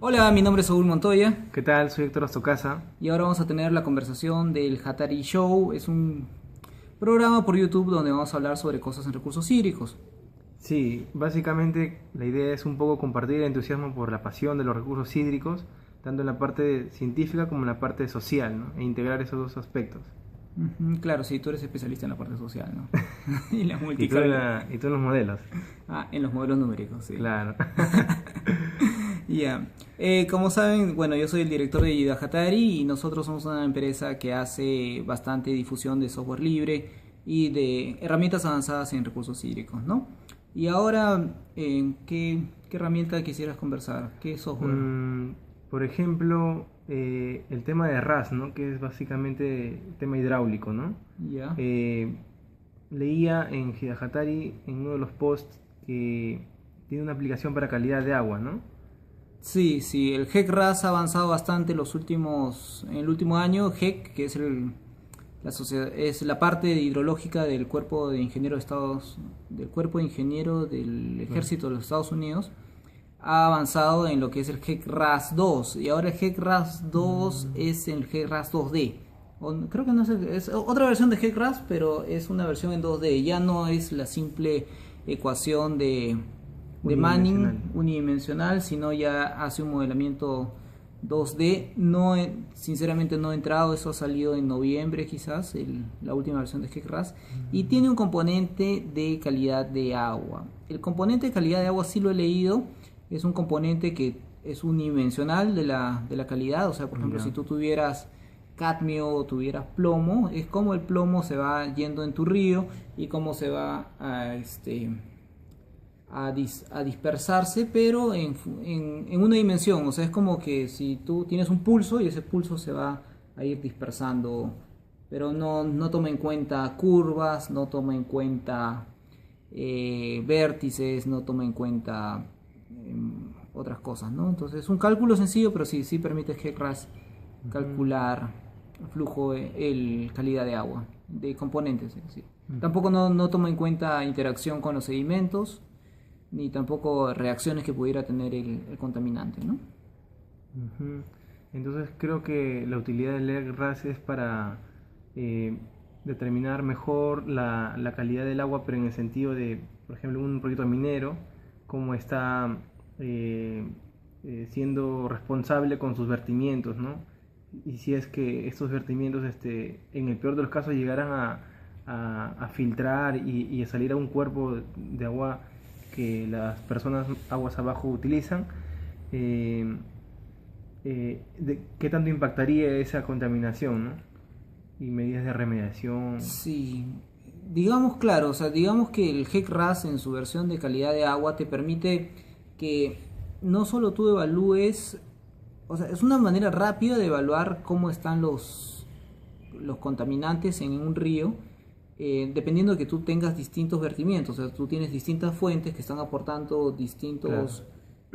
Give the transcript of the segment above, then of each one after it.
Hola, mi nombre es Saúl Montoya ¿Qué tal? Soy Héctor Ostocasa. y ahora vamos a tener la conversación del Hatari Show. Es un programa por YouTube donde vamos a hablar sobre cosas en recursos hídricos. Sí, básicamente la idea es un poco compartir el entusiasmo por la pasión de los recursos hídricos, tanto en la parte científica como en la parte social, ¿no? E integrar esos dos aspectos. Ujú, claro, sí, tú eres especialista en la parte social, ¿no? Y la Y tú multicarga. y tú en los modelos. En los modelos numéricos, sí. Claro. Ya. Como saben, bueno, yo soy el director de Yuda Hatari y nosotros somos una empresa que hace bastante difusión de software libre y de herramientas avanzadas en recursos hídricos, ¿no? Y ahora, ¿qué herramienta quisieras conversar? ¿Qué software? Mm, por ejemplo, el tema de RAS, ¿no? Que es básicamente tema hidráulico, ¿no? Ya. Eh, Leía en Hidahatari en uno de los posts que tiene una aplicación para calidad de agua, ¿no? Sí, sí, el HEC-RAS ha avanzado bastante en el último año. HEC, que es es la parte hidrológica del cuerpo de ingenieros de del cuerpo de ingeniero del Claro. ejército de los Estados Unidos, ha avanzado en lo que es el HEC-RAS 2 y ahora el HEC-RAS 2 Mm, es el HEC-RAS 2D. Creo que no es otra versión de HEC-RAS, pero es una versión en 2D. Ya no es la simple ecuación de Manning unidimensional. unidimensional, sino ya hace un modelamiento 2D. No, sinceramente no he entrado, eso ha salido en noviembre quizás, la última versión de HEC-RAS, y tiene un componente de calidad de agua. El componente de calidad de agua sí lo he leído, es un componente que es unidimensional de la calidad, o sea, por ejemplo, si Ya. tú tuvieras cadmio o tuvieras plomo, es como el plomo se va yendo en tu río y cómo se va a dispersarse, pero en una dimensión. O sea, es como que si tú tienes un pulso y ese pulso se va a ir dispersando, pero no toma en cuenta curvas, no toma en cuenta vértices, no toma en cuenta otras cosas, ¿no? Entonces es un cálculo sencillo, pero sí permite GRAS Ujú, calcular flujo, el calidad de agua, de componentes, sí. ujú, Tampoco no toma en cuenta interacción con los sedimentos, ni tampoco reacciones que pudiera tener el contaminante, ¿no? ujú. Entonces creo que la utilidad del ERG-RAS es para eh, determinar mejor la calidad del agua, pero en el sentido de, por ejemplo, un proyecto minero, cómo está eh, siendo responsable con sus vertimientos, ¿no? Y si es que estos vertimientos, en el peor de los casos, llegaran a filtrar y a salir a un cuerpo de agua que las personas aguas abajo utilizan, eh, qué tanto impactaría esa contaminación, ¿no? Y medidas de remediación. Sí, digamos claro, o sea, digamos que el HEC-RAS en su versión de calidad de agua te permite que no solo tú evalúes, o sea, es una manera rápida de evaluar cómo están los contaminantes en un río, dependiendo de que tú tengas distintos vertimientos, o sea, tú tienes distintas fuentes que están aportando Claro.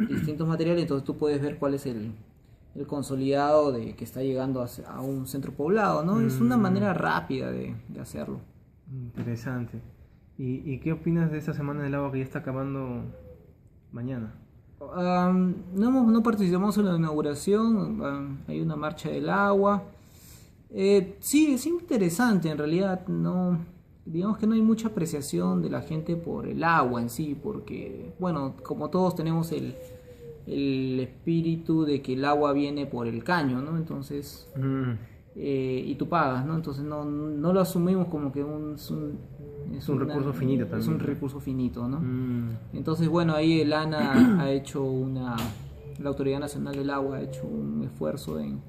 distintos materiales, entonces tú puedes ver cuál es el consolidado de que está llegando a un centro poblado, ¿no? Es una Mm, manera rápida de hacerlo. interesante. Y qué opinas de esta semana del agua que ya está acabando mañana? No participamos en la inauguración, hay una marcha del agua. Sí, es interesante en realidad, no, digamos que no hay mucha apreciación de la gente por el agua en sí, porque, bueno, como todos tenemos el espíritu de que el agua viene por el caño, ¿no? Entonces, Mm, y tú pagas, ¿no? Entonces no lo asumimos como que es un recurso finito es un también, ¿no? recurso finito, ¿no? Mm, Entonces, bueno, ahí el ANA ha hecho la Autoridad Nacional del Agua ha hecho un esfuerzo en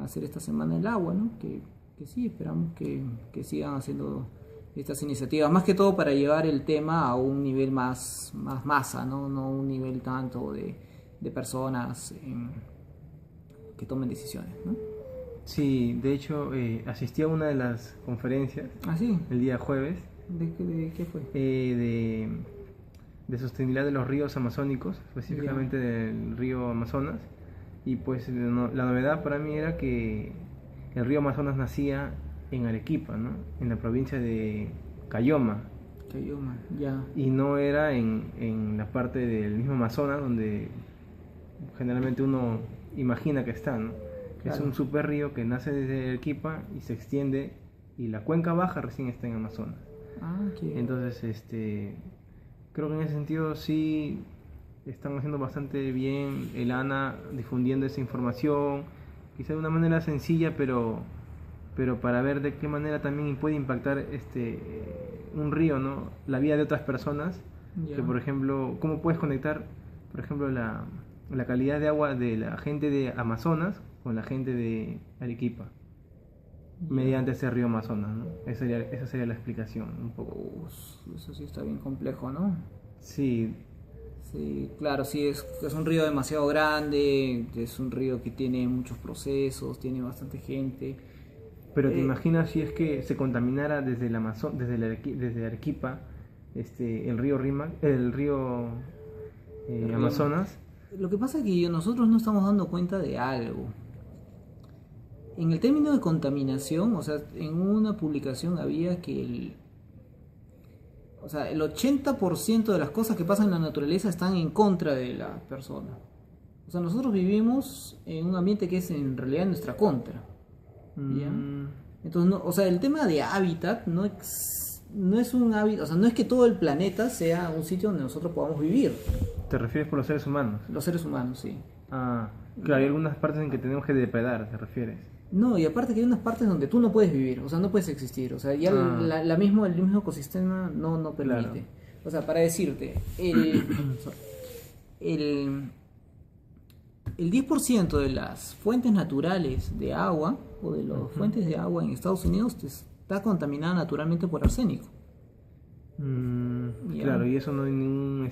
hacer esta semana del agua, ¿no? Que sí, esperamos que sigan haciendo estas iniciativas, más que todo para llevar el tema a un nivel más masa, ¿no? No un nivel tanto de personas que tomen decisiones, ¿no? sí, de hecho asistí a una de las conferencias Ah, sí, el día jueves de qué fue? eh, de sostenibilidad de los ríos amazónicos, Ya, específicamente del río Amazonas. Y pues la novedad para mí era que el río Amazonas nacía en Arequipa, ¿no? En la provincia de Cayoma, Cayoma, ya, y no era en la parte del mismo Amazonas donde generalmente uno imagina que está, ¿no? Es Claro. un super río que nace desde Arequipa y se extiende, y la cuenca baja recién está en Amazonas. Ah, Entonces, creo que en ese sentido sí están haciendo bastante bien el ANA difundiendo esa información, quizá de una manera sencilla, pero para ver de qué manera también puede impactar un río, ¿no? La vida de otras personas, ya. que por ejemplo, cómo puedes conectar, por ejemplo, la calidad de agua de la gente de Amazonas con la gente de Arequipa, mediante ese río Amazonas, ¿no? Esa sería la explicación, un poco. Eso sí está bien complejo, ¿no? Sí, Sí, claro, sí, es un río demasiado grande, es un río que tiene muchos procesos, tiene bastante gente. pero te Eh, imaginas si es que se contaminara desde el desde Arequipa, el río el río Ma- Amazonas. Lo que pasa es que nosotros no estamos dando cuenta de algo. En el término de contaminación, o sea, en una publicación había que o sea, el 80% de las cosas que pasan en la naturaleza están en contra de la persona. O sea, nosotros vivimos en un ambiente que es en realidad nuestra contra. ¿Ya? mm, Entonces, o sea, el tema de hábitat no es un hábitat, o sea, no es que todo el planeta sea un sitio donde nosotros podamos vivir, ¿Te refieres por los seres humanos? los seres humanos, sí. Ah, claro, hay algunas partes en que tenemos que depredar, ¿te refieres? No, y aparte que hay unas partes donde tú no puedes vivir, o sea, no puedes existir, o sea, ya Ah, el mismo ecosistema no claro. permite. O sea, para decirte, el, el 10% de las fuentes naturales de agua o de las Ujú. fuentes de agua en Estados Unidos está contaminada naturalmente por arsénico. ¿Ya? Claro, y eso no hay ningún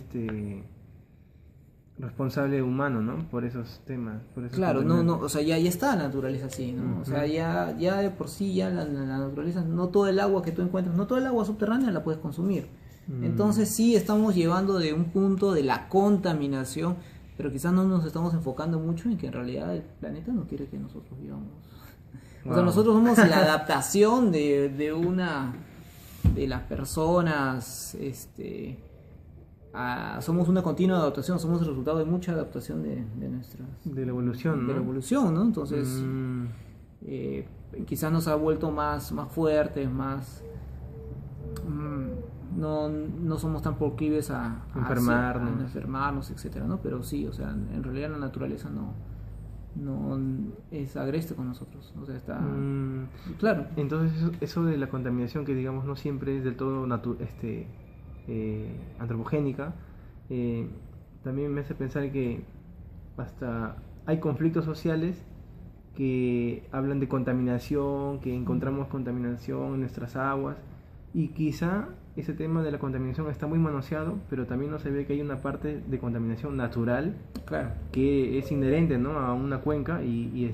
responsable humano, ¿no? Por esos temas, por esos Claro, no, contaminantes. o sea, ya está la naturaleza así, ¿no? O sea, Ujú. ya de por sí, ya la naturaleza, no todo el agua que tú encuentras, no todo el agua subterránea la puedes consumir. Mm, Entonces sí estamos llevando de un punto de la contaminación, pero quizás no nos estamos enfocando mucho en que en realidad el planeta no quiere que nosotros vivamos. O sea, wow. nosotros somos la adaptación de las personas, somos una continua adaptación, somos el resultado de mucha adaptación de nuestras De la evolución, de la ¿no? evolución, ¿no? Entonces, Mm, eh, quizás nos ha vuelto más fuertes, no somos tan proclives enfermarnos. a enfermarnos, etcétera, ¿no? Pero sí, o sea, en realidad la naturaleza no es agreste con nosotros, o sea, está Mm, claro, entonces eso de la contaminación que digamos no siempre es del todo antropogénica, eh, también me hace pensar que hasta hay conflictos sociales que hablan de contaminación, que encontramos contaminación en nuestras aguas, y quizá ese tema de la contaminación está muy manoseado, pero también no se ve que hay una parte de contaminación natural claro. que es inherente, ¿no?, a una cuenca, y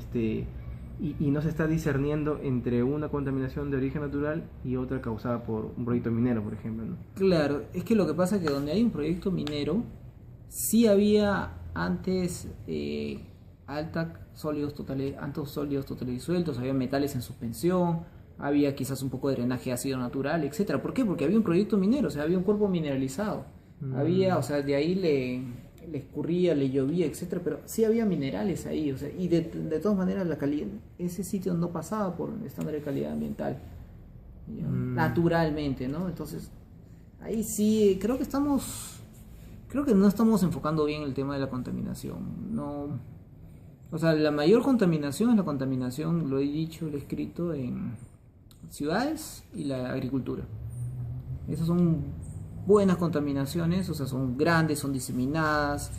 no se está discerniendo entre una contaminación de origen natural y otra causada por un proyecto minero, por ejemplo, ¿no? Claro, es que lo que pasa es que donde hay un proyecto minero, sí había antes altos sólidos totales disueltos, había metales en suspensión, había quizás un poco de drenaje de ácido natural, etcétera. ¿Por qué? Porque había un proyecto minero, o sea, había un cuerpo mineralizado. Había, Mm, o sea, de ahí le escurría, le llovía, etcétera, pero sí había minerales ahí, o sea, y de todas maneras la calidad, ese sitio no pasaba por el estándar de calidad ambiental, ¿ya? mm, Naturalmente, ¿no? Entonces, ahí sí, creo que no estamos enfocando bien el tema de la contaminación. No, o sea, la mayor contaminación es la contaminación, lo he dicho, lo he escrito en ciudades y la agricultura. Esas son buenas contaminaciones, o sea, son grandes, son diseminadas,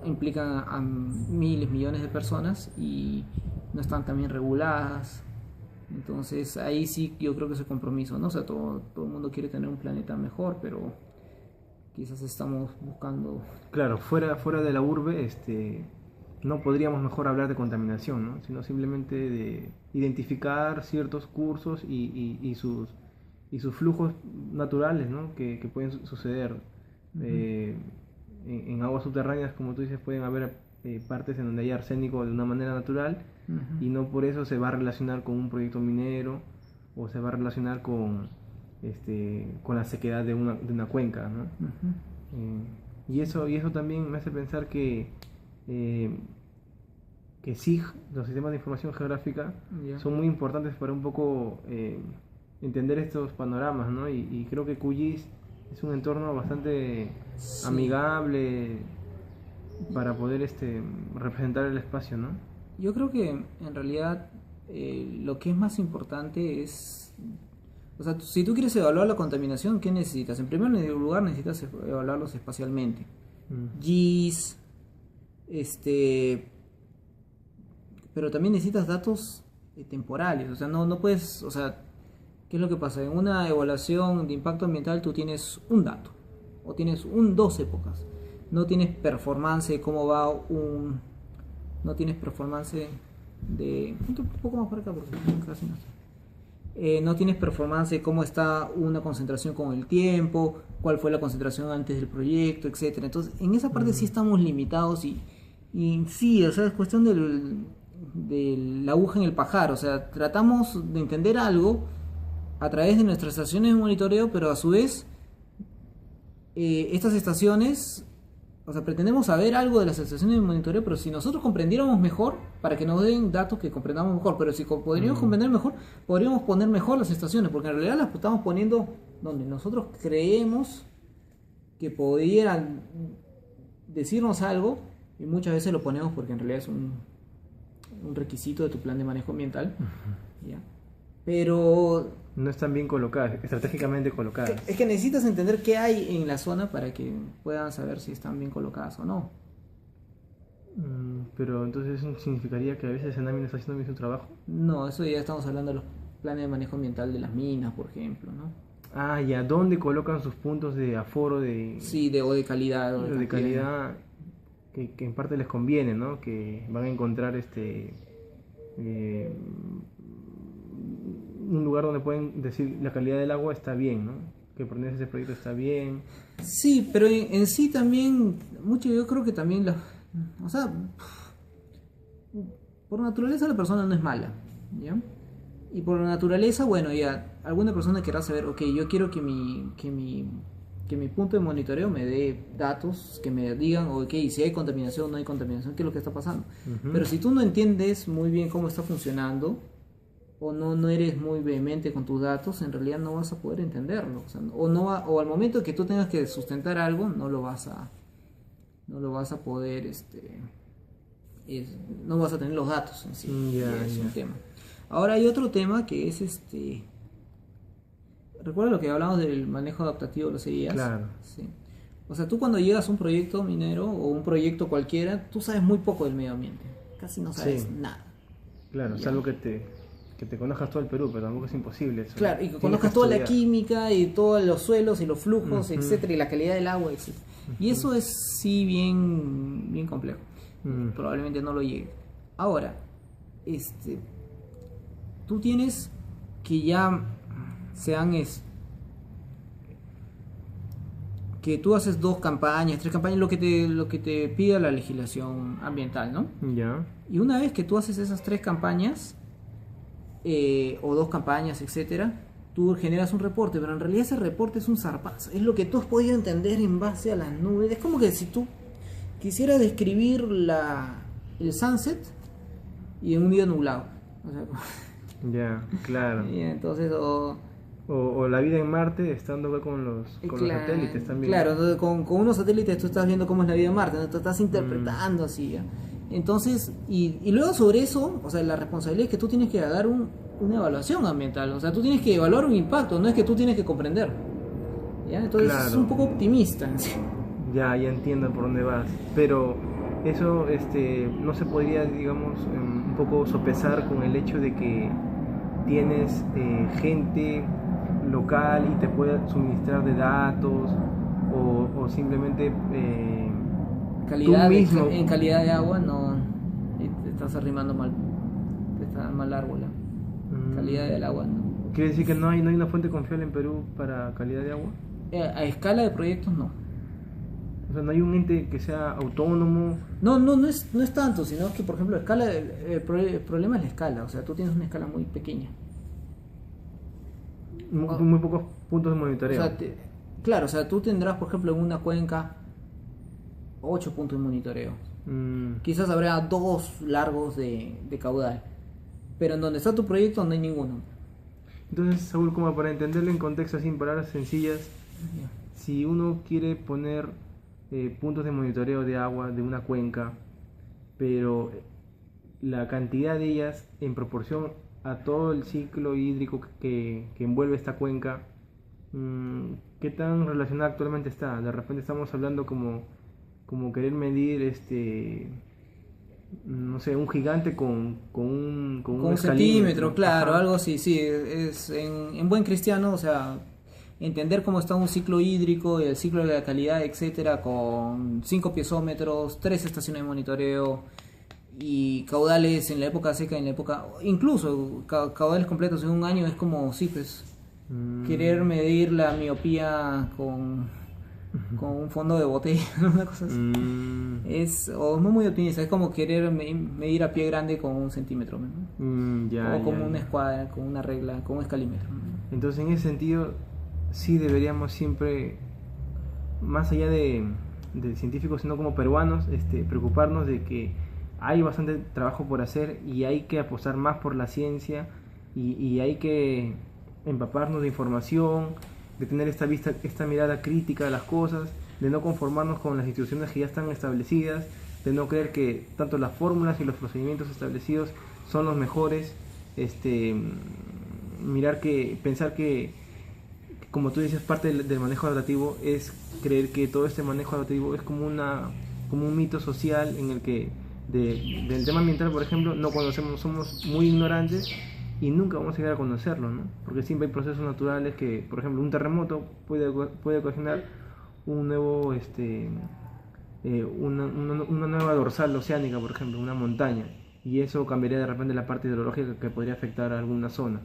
implican a miles, millones de personas y no están tan bien reguladas. Entonces ahí sí yo creo que es el compromiso, ¿no? O sea, todo el mundo quiere tener un planeta mejor, pero quizás estamos buscando... claro, fuera de la urbe, no podríamos mejor hablar de contaminación, ¿no?, sino simplemente de identificar ciertos cursos y sus flujos naturales, ¿no?, que pueden suceder. Ujú, Eh, en aguas subterráneas, como tú dices, pueden haber partes en donde hay arsénico de una manera natural, ujú. y no por eso se va a relacionar con un proyecto minero o se va a relacionar con la sequedad de una cuenca, ¿no? Ujú. Y eso también me hace pensar que que SIG, los sistemas de información geográfica, Ya. son muy importantes para un poco entender estos panoramas, ¿no? Y creo que QGIS es un entorno bastante Sí. amigable para poder representar el espacio, ¿no? Yo creo que en realidad lo que es más importante es, o sea, si tú quieres evaluar la contaminación, ¿qué necesitas? En primer lugar necesitas evaluarlos espacialmente. GIS, pero también necesitas datos temporales, o sea, no puedes, o sea, ¿qué es lo que pasa? En una evaluación de impacto ambiental tú tienes un dato, o tienes dos épocas, no tienes performance de cómo va no tienes performance un poco más por acá porque casi no está. No tienes performance de cómo está una concentración con el tiempo, cuál fue la concentración antes del proyecto, etcétera. Entonces, en esa parte sí estamos limitados y sí, o sea, es cuestión de la aguja en el pajar, o sea, tratamos de entender algo a través de nuestras estaciones de monitoreo, pero a su vez estas estaciones, o sea, pretendemos saber algo de las estaciones de monitoreo, pero si nosotros comprendiéramos mejor, para que nos den datos que comprendamos mejor, pero si podríamos comprender mejor, podríamos poner mejor las estaciones, porque en realidad las estamos poniendo donde nosotros creemos que pudieran decirnos algo, y muchas veces lo ponemos porque en realidad es un requisito de tu plan de manejo ambiental, ¿ya? Pero no están bien colocadas, estratégicamente colocadas. es que necesitas entender qué hay en la zona para que puedan saber si están bien colocadas o no. Pero entonces eso significaría que a veces Senami no está haciendo bien su trabajo. No, eso ya estamos hablando de los planes de manejo ambiental de las minas, por ejemplo, ¿no? Ah, ¿y a dónde colocan sus puntos de aforo Sí, o de calidad. O de calidad que en parte les conviene, ¿no? Que van a encontrar un lugar donde pueden decir la calidad del agua está bien, ¿no? Que por ese proyecto está bien. Sí, pero en sí también, yo creo que también, o sea, por naturaleza la persona no es mala, ¿ya? Y por naturaleza, bueno, ya, alguna persona querrá saber, ok, yo quiero que mi punto de monitoreo me dé datos que me digan, ok, si hay contaminación o no hay contaminación, qué es lo que está pasando. Pero si tú no entiendes muy bien cómo está funcionando, o no eres muy vehemente con tus datos, en realidad no vas a poder entenderlo. O sea, o al momento que tú tengas que sustentar algo, no lo vas a poder, no vas a tener los datos en sí. Es un tema. Ahora hay otro tema que es ¿recuerda lo que hablamos del manejo adaptativo de los EIAs? Claro. Sí. O sea, tú cuando llegas a un proyecto minero o un proyecto cualquiera, tú sabes muy poco del medio ambiente. Casi no sabes nada. Claro, salvo que te conozcas todo el Perú, pero tampoco es imposible eso. Claro, y que conozcas toda la química y todos los suelos y los flujos, etcétera, y la calidad del agua, etcétera. Y eso es sí bien complejo. Probablemente no lo llegue. Ahora, tú tienes que ya que tú haces 2 campañas, 3 campañas, lo que te pida la legislación ambiental, ¿no? Ya. Y una vez que tú haces esas 3 campañas, o 2 campañas, etcétera, tú generas un reporte, pero en realidad ese reporte es un zarpazo, es lo que tú has podido entender en base a las nubes. Es como que si tú quisieras describir el sunset y en un día nublado, o sea, ya, claro. y entonces o la vida en Marte estando acá con los satélites también. Claro, entonces con unos satélites tú estás viendo cómo es la vida en Marte, ¿no? Tú estás interpretando así, ¿ya? Entonces, y luego sobre eso, o sea, la responsabilidad es que tú tienes que dar una evaluación ambiental, o sea, tú tienes que evaluar un impacto, no es que tú tienes que comprender, ¿ya? Entonces es un poco optimista. Ya entiendo por dónde vas, pero eso no se podría, digamos, un poco sopesar con el hecho de que tienes gente local y te puede suministrar de datos o simplemente calidad tú mismo. En calidad de agua no te estás arrimando mal, te está mal árbol. Calidad del agua no. ¿Quiere decir que no hay una fuente confiable en Perú para calidad de agua? A escala de proyectos no. O sea, no hay un ente que sea autónomo. No es tanto, sino que por ejemplo el problema es la escala, o sea, tú tienes una escala muy pequeña. Muy pocos puntos de monitoreo. O sea, claro, o sea, tú tendrás por ejemplo en una cuenca 8 puntos de monitoreo, Quizás habrá 2 largos de caudal, pero en donde está tu proyecto no hay ninguno. Entonces, Saúl, como para entenderlo en contexto, así en palabras sencillas, si uno quiere poner puntos de monitoreo de agua de una cuenca, pero la cantidad de ellas en proporción a todo el ciclo hídrico que envuelve esta cuenca, ¿qué tan relacionada actualmente está? De repente estamos hablando como querer medir no sé, un gigante con un centímetro, ¿no? claro, Ajá. algo así, sí, es en buen cristiano, o sea, entender cómo está un ciclo hídrico, el ciclo de la calidad, etcétera, con 5 piezómetros, 3 estaciones de monitoreo y caudales en la época seca, en la época, incluso caudales completos en un año, es como, sí, pues, querer medir la miopía con un fondo de botella, una cosa así. O no muy optimista, es como querer medir a pie grande con 1 centímetro, ¿no? Ya, O como ya, una ya. escuadra, con una regla, con un escalímetro, ¿no? Entonces, en ese sentido, sí deberíamos siempre, más allá de científicos, sino como peruanos, preocuparnos de que hay bastante trabajo por hacer y hay que apostar más por la ciencia y hay que empaparnos de información, de tener esta mirada crítica a las cosas, de no conformarnos con las instituciones que ya están establecidas, de no creer que tanto las fórmulas y los procedimientos establecidos son los mejores, pensar que, como tú dices, parte del manejo adaptativo es creer que todo este manejo adaptativo es como un mito social en el que del tema ambiental, por ejemplo, no conocemos, somos muy ignorantes y nunca vamos a llegar a conocerlo, ¿no? Porque siempre hay procesos naturales que, por ejemplo, un terremoto puede ocasionar un nuevo, una nueva dorsal oceánica, por ejemplo, una montaña, y eso cambiaría de repente la parte hidrológica que podría afectar a alguna zona.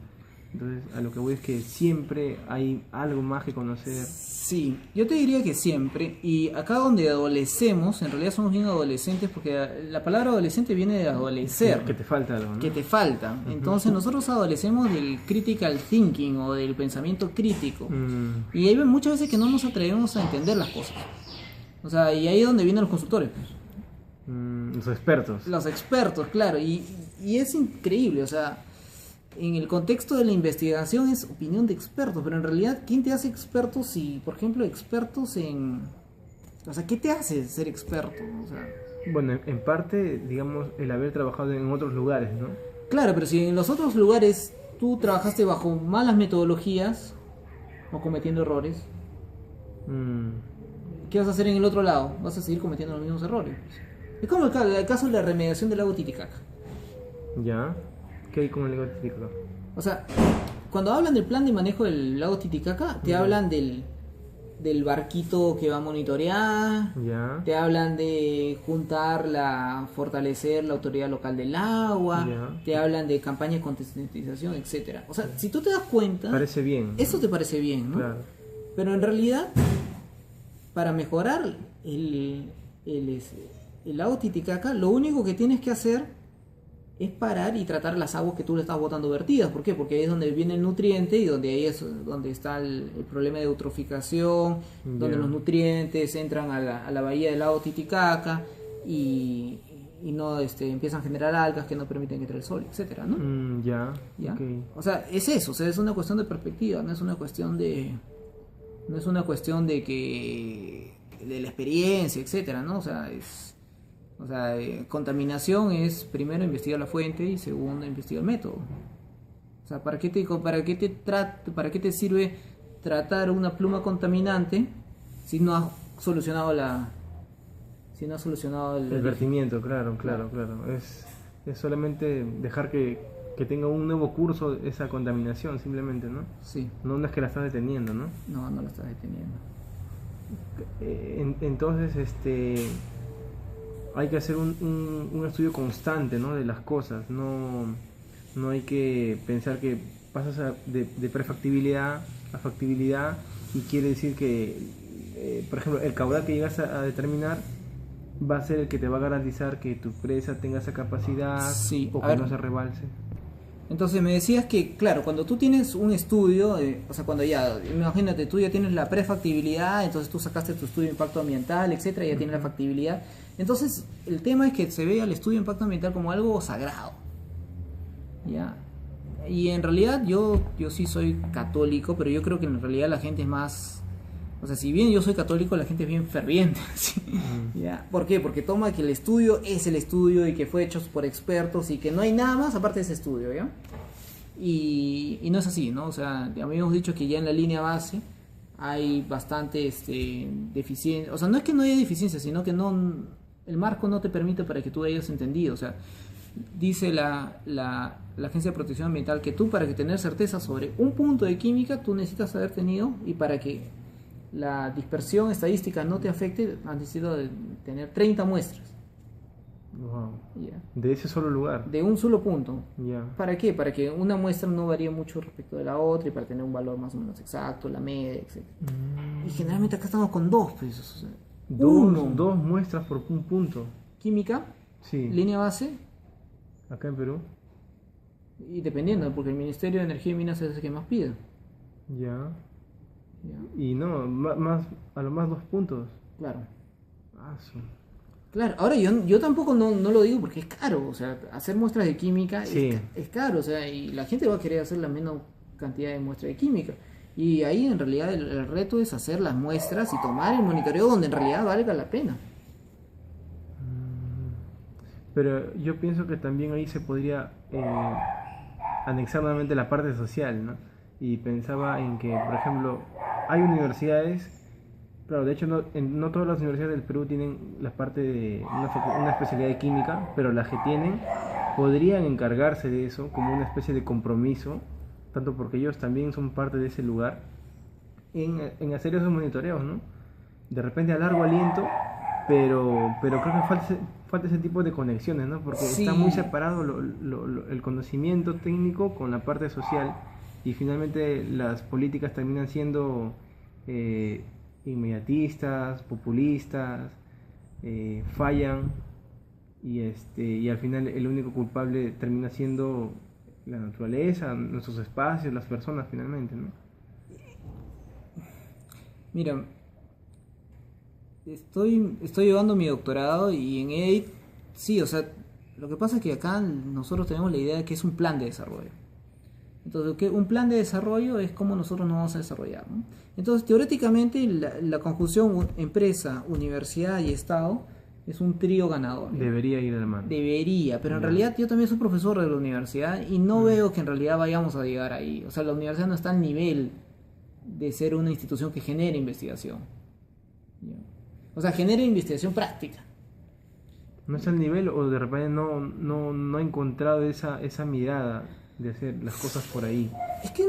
Entonces, a lo que voy es que siempre hay algo más que conocer. Sí, yo te diría que siempre, y acá donde adolecemos, en realidad somos bien adolescentes, porque la palabra adolescente viene de adolecer, Que te falta algo, ¿no? que te falta. Entonces nosotros adolecemos del critical thinking o del pensamiento crítico, y hay muchas veces que no nos atrevemos a entender las cosas. O sea, y ahí es donde vienen los consultores, pues. Los expertos. Los expertos, claro, y es increíble, o sea, en el contexto de la investigación es opinión de expertos, pero en realidad, ¿quién te hace experto si, por ejemplo, expertos en... O sea, ¿qué te hace ser experto? O sea, Bueno, en parte, digamos, el haber trabajado en otros lugares, ¿no? claro, pero si en los otros lugares tú trabajaste bajo malas metodologías o cometiendo errores, ¿qué vas a hacer en el otro lado? Vas a seguir cometiendo los mismos errores. Es como el caso de la remediación del lago Titicaca. ¿Ya? ¿Qué hay con el ego típico? O sea, cuando hablan del plan de manejo del lago Titicaca, te hablan del barquito que va a monitorear, ¿Ya? te hablan de fortalecer la autoridad local del agua, Ya. te hablan de campañas de concientización, etcétera. O sea, si tú te das cuenta, Parece bien. eso te parece bien, ¿no? Claro. Pero en realidad, para mejorar el lago Titicaca, lo único que tienes que hacer es parar y tratar las aguas que tú le estás botando vertidas. ¿Por qué? Porque ahí es donde viene el nutriente y donde ahí es donde está el problema de eutroficación, donde los nutrientes entran a la bahía del lago Titicaca y no empiezan a generar algas que no permiten que entre el sol, etcétera, ¿no? Ya. ¿Ya? Okay. O sea, es eso, o sea, es una cuestión de perspectiva, no es una cuestión de que de la experiencia, etcétera, ¿no? O sea, contaminación es primero investigar la fuente y segundo investigar el método. O sea, ¿para qué te sirve tratar una pluma contaminante si no has solucionado El vertimiento, claro. Es solamente dejar que tenga un nuevo curso esa contaminación, simplemente, ¿no? Sí. No es que la estás deteniendo, ¿no? No la estás deteniendo. Entonces, hay que hacer un estudio constante, ¿no? De las cosas. No hay que pensar que pasas de prefactibilidad a factibilidad y quiere decir que, por ejemplo, el caudal que llegas a determinar va a ser el que te va a garantizar que tu presa tenga esa capacidad, Sí, o a que ver. no se rebalse. Entonces me decías que, claro, cuando tú tienes un estudio, o sea, imagínate, tú ya tienes la prefactibilidad, entonces tú sacaste tu estudio de impacto ambiental, etcétera, ya tienes la factibilidad. Entonces, el tema es que se ve al estudio de impacto ambiental como algo sagrado. ¿Ya? Y en realidad yo sí soy católico, pero yo creo que en realidad la gente es más... O sea, si bien yo soy católico, la gente es bien ferviente. ¿Sí? ¿Ya? ¿Por qué? Porque toma que el estudio es el estudio y que fue hecho por expertos y que no hay nada más aparte de ese estudio, ¿ya? Y no es así, ¿no? O sea, habíamos dicho que ya en la línea base hay bastante deficiencia. O sea, no es que no haya deficiencia, sino que el marco no te permite para que tú hayas entendido. O sea, dice la Agencia de Protección Ambiental que tú, para que tener certeza sobre un punto de química, tú necesitas haber tenido, y para que la dispersión estadística no te afecte, has necesitado de tener 30 muestras. Wow. Yeah. De ese solo lugar. De un solo punto. Yeah. ¿Para qué? Para que una muestra no varíe mucho respecto de la otra y para tener un valor más o menos exacto, la media, etc. Y generalmente acá estamos con dos, pues, o sea, dos muestras por un punto. Química, sí. Línea base. Acá en Perú. Y dependiendo, porque el Ministerio de Energía y Minas es el que más pide. Ya. Y no, más a lo más 2 puntos. Claro. Sí. Claro, ahora yo tampoco no lo digo porque es caro, o sea, hacer muestras de química sí. es caro, o sea, y la gente va a querer hacer la menos cantidad de muestras de química. Y ahí en realidad el reto es hacer las muestras y tomar el monitoreo donde en realidad valga la pena. Pero yo pienso que también ahí se podría anexar nuevamente la parte social, ¿no? Y pensaba en que, por ejemplo, hay universidades. Claro, de hecho no todas las universidades del Perú tienen la parte de una especialidad de química, pero las que tienen podrían encargarse de eso como una especie de compromiso, tanto porque ellos también son parte de ese lugar, en hacer esos monitoreos, ¿no? De repente a largo aliento, pero creo que falta ese tipo de conexiones, ¿no? Porque sí. Está muy separado el conocimiento técnico con la parte social, y finalmente las políticas terminan siendo... inmediatistas, populistas, fallan, y al final el único culpable termina siendo la naturaleza, nuestros espacios, las personas finalmente, ¿no? Mira, estoy llevando mi doctorado y en EIT, sí, o sea, lo que pasa es que acá nosotros tenemos la idea de que es un plan de desarrollo. Entonces, un plan de desarrollo es cómo nosotros nos vamos a desarrollar, ¿no? Entonces, teóricamente, la conjunción empresa, universidad y Estado es un trío ganador, ¿no? Debería ir de la mano. Debería, pero en realidad yo también soy profesor de la universidad y no veo que en realidad vayamos a llegar ahí. O sea, la universidad no está al nivel de ser una institución que genere investigación. O sea, genere investigación práctica. No está al nivel, o de repente no ha encontrado esa mirada de hacer las cosas por ahí. Es que...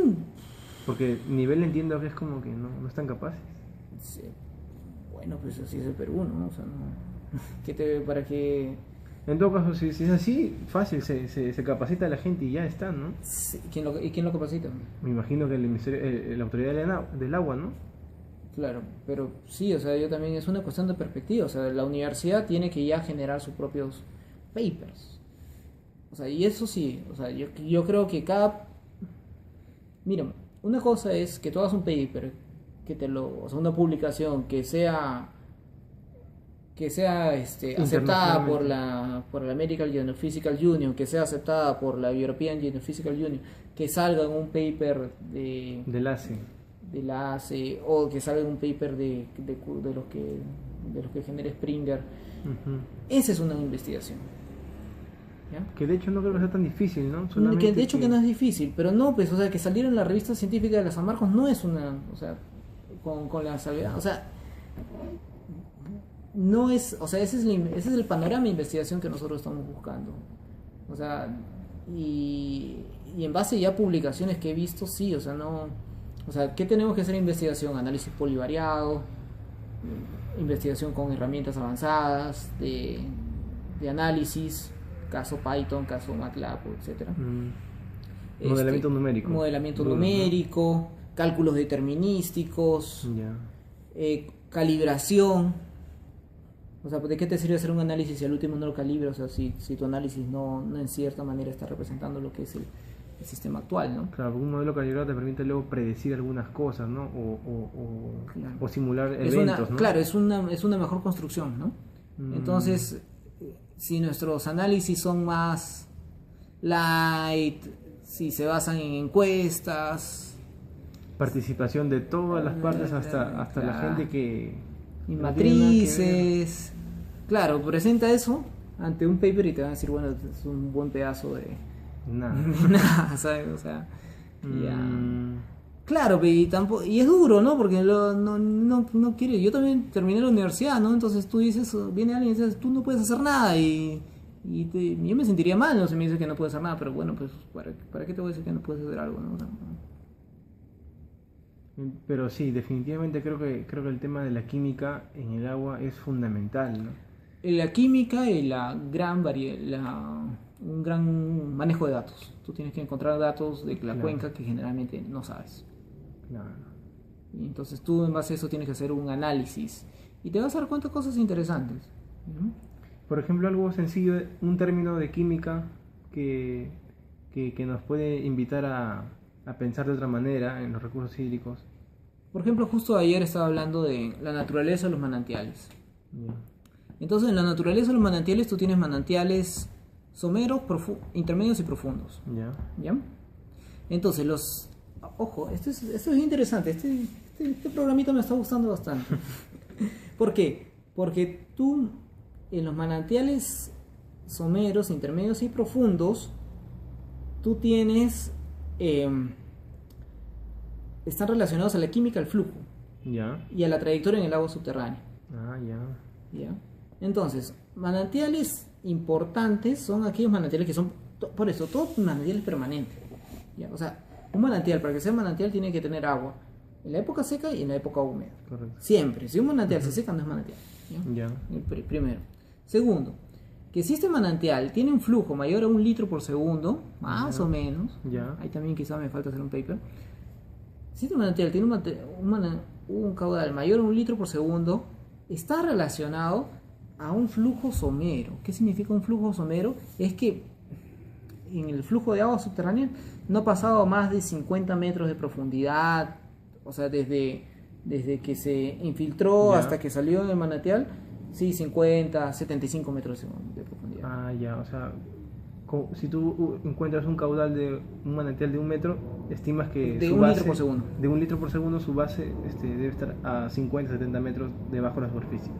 Porque nivel entiendo que es como que no están capaces. Sí. Bueno, pues así es el Perú, ¿no? O sea, no... para que... En todo caso, si es así, fácil, se capacita a la gente y ya está, ¿no? Sí. ¿Quién lo capacita? Me imagino que la autoridad del agua, ¿no? Claro, pero sí, o sea, yo también es una cuestión de perspectiva. O sea, la universidad tiene que ya generar sus propios papers. O sea, y eso sí, o sea, yo creo que Mira, una cosa es que tú hagas un paper, o sea, una publicación que sea aceptada por la American Geophysical Union, que sea aceptada por la European Geophysical Union, que salga en un paper del ACE, o que salga en un paper de los que genere Springer. Uh-huh. Esa es una investigación. ¿Ya? Que de hecho no creo que sea tan difícil, ¿no? Que de hecho que no es difícil, pero no, pues, o sea, que salir en la revista científica de la San Marcos no es una, o sea, con la salvedad, o sea, no es, o sea, ese es el panorama de investigación que nosotros estamos buscando, o sea, y en base ya a publicaciones que he visto, sí, o sea, no, o sea, ¿qué tenemos que hacer en investigación? Análisis polivariado, investigación con herramientas avanzadas de análisis, caso Python, caso MATLAB, etcétera. Modelamiento numérico. Modelamiento numérico, cálculos determinísticos, calibración. O sea, ¿de qué te sirve hacer un análisis si al último no lo calibra? O sea, si tu análisis no en cierta manera está representando lo que es el sistema actual, ¿no? Claro, un modelo calibrado te permite luego predecir algunas cosas, ¿no? Claro. O simular eventos, ¿no? Claro, es una mejor construcción, ¿no? Entonces, si nuestros análisis son más light, si se basan en encuestas, participación de todas las partes, hasta la gente que y no tiene nada que ver. matrices, claro, presenta eso ante un paper y te van a decir, bueno, es un buen pedazo de Nada. nada, ¿sabes? O sea, ya. Mm, Claro, y tampoco, y es duro, ¿no? Porque no quiere. Yo también terminé la universidad, ¿no? Entonces tú dices, viene alguien y dices, tú no puedes hacer nada yo me sentiría mal, ¿no? Si me dices que no puedes hacer nada, pero bueno, pues, ¿para qué te voy a decir que no puedes hacer algo, ¿no? O sea, pero sí, definitivamente creo que el tema de la química en el agua es fundamental, ¿no? en la química y un gran manejo de datos. Tú tienes que encontrar datos de la Claro. cuenca que generalmente no sabes. Claro. Y entonces tú en base a eso tienes que hacer un análisis y te vas a dar cuenta de cosas interesantes, ¿no? Por ejemplo, algo sencillo, un término de química que nos puede invitar a pensar de otra manera en los recursos hídricos. Por ejemplo, justo ayer estaba hablando de la naturaleza de los manantiales. Ya. Entonces, en la naturaleza de los manantiales tú tienes manantiales someros, intermedios y profundos. Ya. ¿Ya? Entonces, ojo, esto es interesante. Este programita me está gustando bastante. ¿Por qué? Porque tú, en los manantiales someros, intermedios y profundos, tú tienes... están relacionados a la química, al flujo Ya. y a la trayectoria en el agua subterránea. Ah, ya. ¿Ya? Entonces, manantiales importantes son aquellos manantiales que son, por eso, todo manantial es permanente. ¿Ya? O sea, un manantial, para que sea manantial, tiene que tener agua en la época seca y en la época húmeda. Correcto. Siempre. Si un manantial se seca, no es manantial. ¿Ya? Ya. Primero. Segundo, que si este manantial tiene un flujo mayor a 1 litro por segundo, más Ya. o menos, Ya. ahí también quizá me falta hacer un paper. Si este manantial tiene un caudal mayor a 1 litro por segundo, está relacionado a un flujo somero. ¿Qué significa un flujo somero? Es que en el flujo de agua subterránea no ha pasado más de 50 metros de profundidad, o sea, desde que se infiltró Ya. hasta que salió del manantial, sí, 50, 75 metros de profundidad. Ah, ya. O sea, si tú encuentras un caudal de un manantial de 1 metro, estimas que De su 1 base, litro por segundo. De 1 litro por segundo, su base debe estar a 50, 70 metros debajo de la superficie.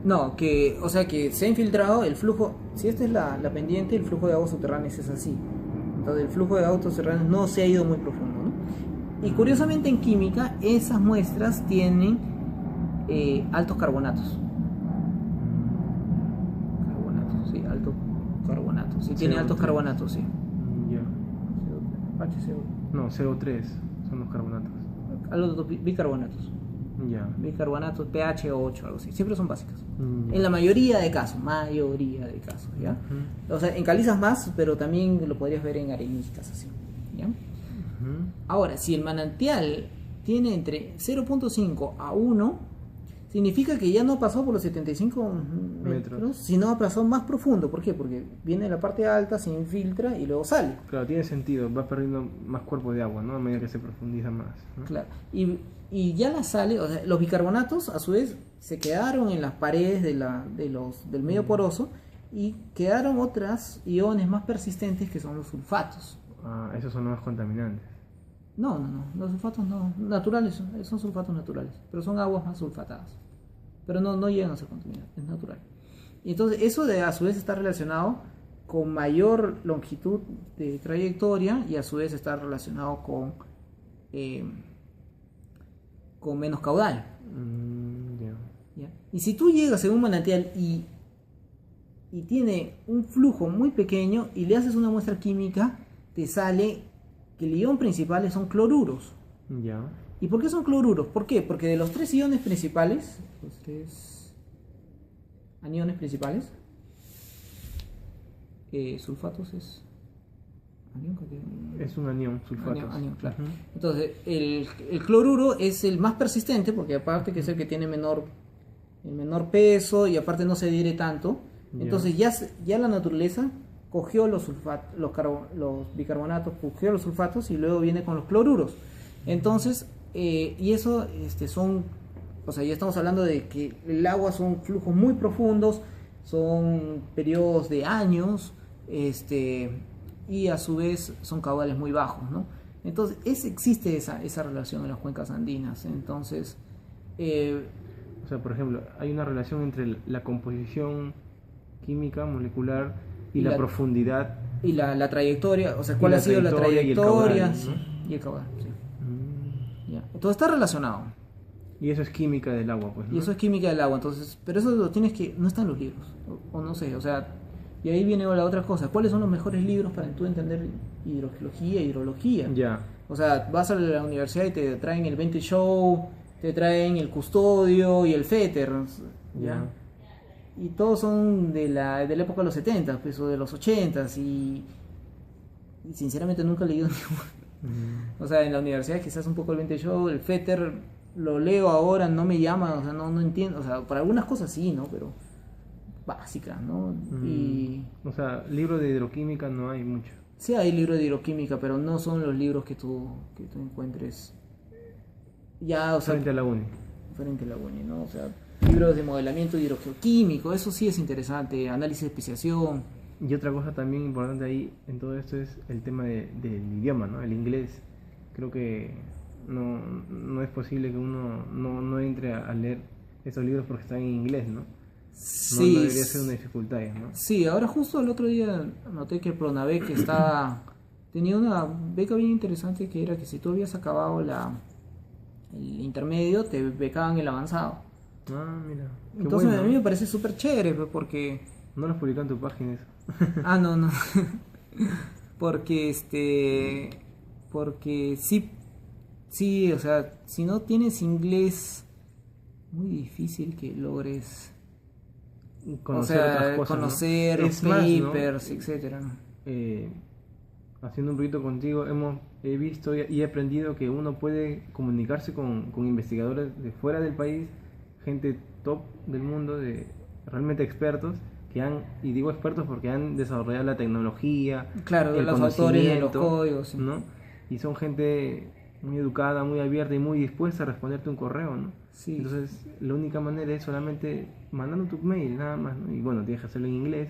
No, o sea que se ha infiltrado el flujo, si esta es la pendiente, el flujo de agua subterránea es así. Entonces el flujo de agua subterránea no se ha ido muy profundo, ¿no? Y curiosamente en química esas muestras tienen altos carbonatos. Carbonatos, sí, altos carbonatos. Sí, tiene CO3. altos carbonatos, sí. Ya. HCO. No, CO3 son los carbonatos. Algo de bicarbonatos. Ya. Bicarbonatos, pH 8, algo así. Siempre son básicas. Ya. En la mayoría de casos, ¿ya? Ujú. O sea, en calizas más, pero también lo podrías ver en areniscas, así, ¿ya? Ujú. Ahora, si el manantial tiene entre 0.5 a 1, significa que ya no pasó por los 75 metros, sino pasó más profundo. ¿Por qué? Porque viene la parte alta, se infiltra y luego sale. Claro, tiene sentido, va perdiendo más cuerpo de agua, ¿no? A medida que se profundiza más, ¿no? Claro. Y ya la sale, o sea, los bicarbonatos a su vez se quedaron en las paredes del medio poroso y quedaron otras iones más persistentes que son los sulfatos. Ah, esos son los contaminantes. No, los sulfatos no, naturales, son sulfatos naturales, pero son aguas más sulfatadas. Pero no llegan a ser contaminantes, es natural. Y entonces eso a su vez está relacionado con mayor longitud de trayectoria y a su vez está relacionado con menos caudal. Ya. ¿Ya? Y si tú llegas en un manantial y tiene un flujo muy pequeño y le haces una muestra química, te sale que el ion principal son cloruros. Ya. ¿Y por qué son cloruros? ¿Por qué? Porque de los 3 iones principales, los 3 aniones principales, sulfatos es... anión, Es un anión, sulfatos. anión, claro. Ujú. Entonces, el cloruro es el más persistente porque aparte que es el que tiene el menor peso y aparte no se adhiere tanto. Ya. Entonces ya la naturaleza cogió los bicarbonatos, cogió los sulfatos y luego viene con los cloruros. Entonces, y eso o sea, ya estamos hablando de que el agua son flujos muy profundos, son periodos de años, y a su vez son caudales muy bajos, ¿no? Entonces existe esa relación en las cuencas andinas. Entonces, O sea, por ejemplo, hay una relación entre la composición química, molecular y la profundidad. y la trayectoria, o sea, cuál la ha sido la trayectoria y el trayectoria, caudal, sí, ¿no? y el caudal, sí. Mm. Ya. Todo está relacionado. Y eso es química del agua, pues, ¿no? Y eso es química del agua, entonces, pero eso lo tienes que, no está en los libros, o no sé, o sea, y ahí viene la otra cosa, ¿cuáles son los mejores libros para tú entender hidrogeología e hidrología? Ya. O sea, vas a la universidad y te traen el 20 Show, te traen el Custodio y el Fetter, ¿ya? Y todos son de la época de los 70, pues, o de los 80, y sinceramente nunca he leído ninguno. O sea, en la universidad quizás un poco el 20 Show, el Fetter lo leo ahora, no me llama, o sea, no entiendo, o sea, para algunas cosas sí, ¿no? Pero básicas, ¿no? Y O sea, libros de hidroquímica no hay mucho. sí hay libros de hidroquímica, pero no son los libros que tú encuentres ya, o sea, Frente a la uni. frente a la uni, ¿no? O sea, libros de modelamiento hidrogeoquímico, eso sí es interesante, análisis de especiación. Y otra cosa también importante ahí en todo esto es el tema del idioma, ¿no? El inglés. Creo que no es posible que uno no entre a leer estos libros porque están en inglés, ¿no? Sí, No debería ser una dificultad, ¿no? sí, ahora justo el otro día noté que Pronavec tenía una beca bien interesante que era que si tú habías acabado el intermedio, te becaban el avanzado. Ah, mira. Qué Entonces bueno. a mí me parece súper chévere, pues, porque... No los publican en tu página eso. Ah, no, no. Porque porque sí, o sea, si no tienes inglés, muy difícil que logres, Conocer otras cosas, conocer ¿no? los Es más, ¿no? papers, etcétera. Haciendo un proyecto contigo, he visto y he aprendido que uno puede comunicarse con investigadores de fuera del país, gente top del mundo, de realmente expertos, y digo expertos porque han desarrollado la tecnología, Claro, de el los autores de los conocimiento, códigos, sí. ¿no? Y son gente muy educada, muy abierta y muy dispuesta a responderte un correo, ¿no? Sí. Entonces, la única manera es solamente mandando tu mail, nada más, ¿no? Y bueno, tienes que hacerlo en inglés,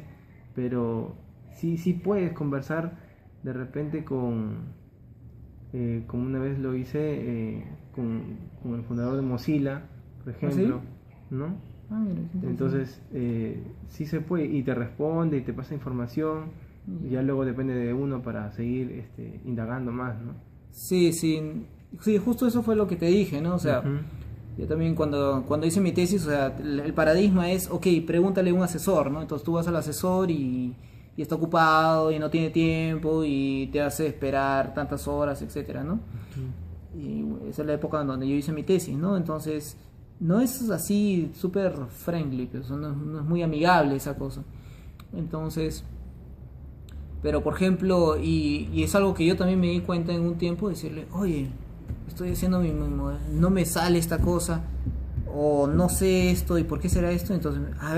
pero sí puedes conversar de repente como una vez lo hice con el fundador de Mozilla, por ejemplo, ¿no? Ah, mira, qué interesante. Entonces, sí se puede, y te responde y te pasa información, y ya luego depende de uno para seguir indagando más, ¿no? Sí, justo eso fue lo que te dije, ¿no? O sea, Ujú. yo también cuando hice mi tesis, o sea, el paradigma es, ok, pregúntale a un asesor, ¿no? Entonces tú vas al asesor y está ocupado y no tiene tiempo y te hace esperar tantas horas, etcétera, ¿no? Y esa es la época en donde yo hice mi tesis, ¿no? Entonces, no es así súper friendly, pues, no es muy amigable esa cosa. Entonces, pero por ejemplo, y es algo que yo también me di cuenta en un tiempo, decirle, oye, estoy haciendo no me sale esta cosa, o no sé esto, y por qué será esto, entonces, a ver,